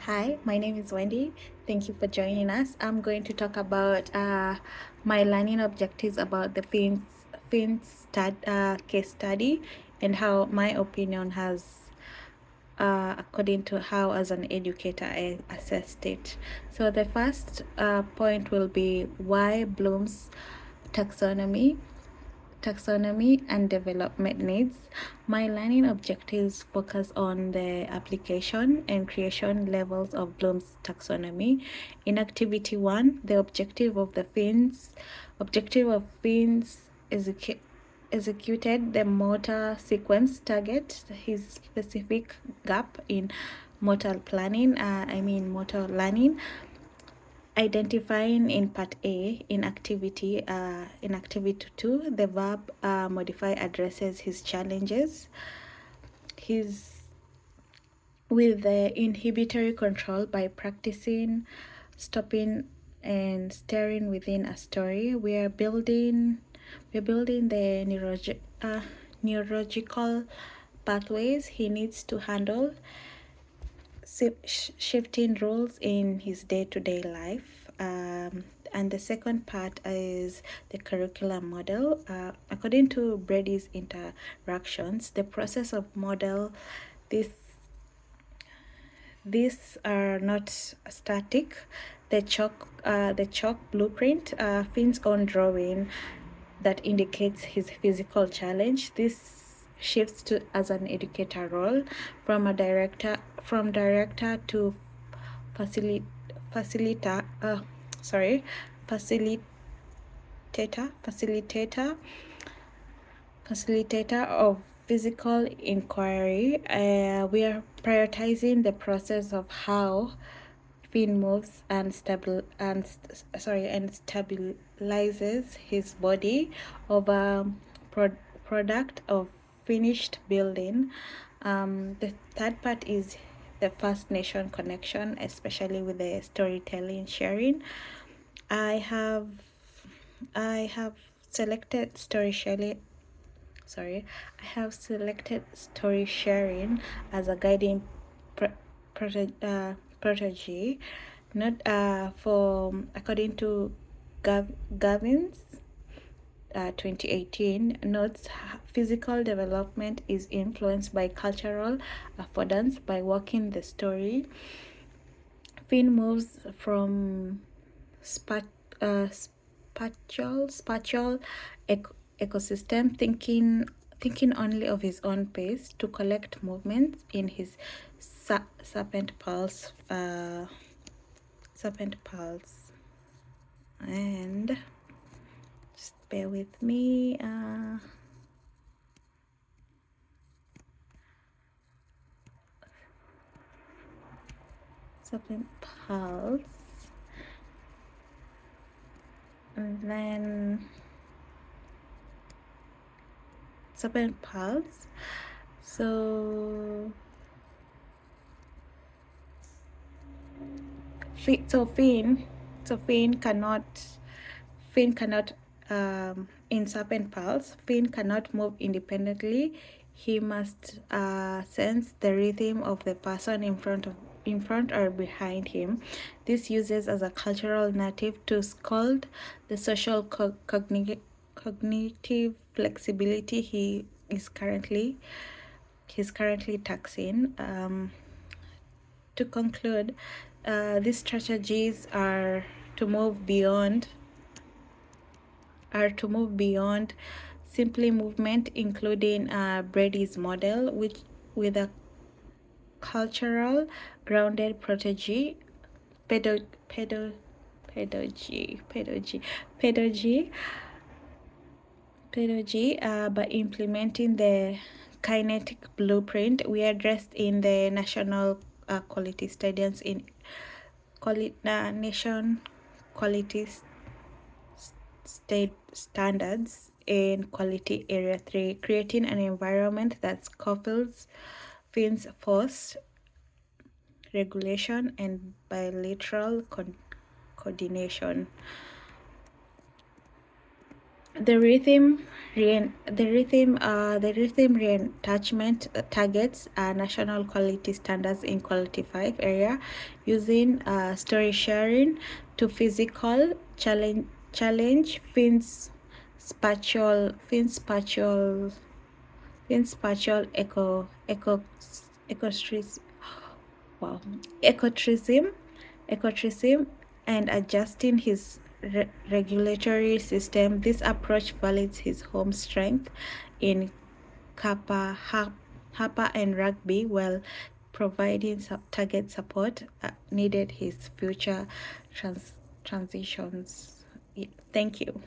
Hi, my name is Wendy. Thank you for joining us. I'm going to talk about my learning objectives about the case study and how my opinion has, according to how as an educator I assessed it. So the first point will be why Bloom's taxonomy and development needs. My learning objectives focus on the application and creation levels of Bloom's taxonomy. In activity 1, the objective of Finn's executed the motor sequence target his specific gap in motor motor learning, identifying in part A in activity 2 the verb modify addresses his challenges his with the inhibitory control by practicing stopping and staring within a story. We're building the neurological pathways he needs to handle shifting roles in his day-to-day life. And the second part is the curriculum model. According to Brady's interactions, the process of model, these are not static. The chalk blueprint, Finn's own drawing that indicates his physical challenge. This shifts to as an educator role from director to facilitator facilitator of physical inquiry. We are prioritizing the process of how Finn moves and stabilizes his body over product of finished building. The third part is the First Nation connection, especially with the storytelling sharing. I have selected story sharing. I have selected story sharing as a guiding protege, not for according to Gavin's 2018 notes, physical development is influenced by cultural affordance. By walking the story, Finn moves from spatial ecosystem thinking only of his own pace to collect movements in his serpent pulse and just bear with me. Serpent pulse, and then serpent pulse. So Finn cannot in serpent pulse, Finn cannot move independently. He must sense the rhythm of the person in front or behind him. This uses as a cultural native to scold the social cognitive flexibility he's currently taxing. To conclude, these strategies are to move beyond simply movement, including Brady's model, which with a cultural grounded pedagogy, by implementing the kinetic blueprint we addressed in the national quality standards in nation quality state standards in quality area 3, creating an environment that fulfills Finn's force regulation and bilateral coordination. The rhythm reattachment targets national quality standards in quality 5 area using story sharing to physical challenge fin spatial ecotris, wow, ecotrism ecotrism and adjusting his regulatory system. This approach validates his home strength in Kappa, Hapa and rugby while providing target support needed his future transitions. Thank you.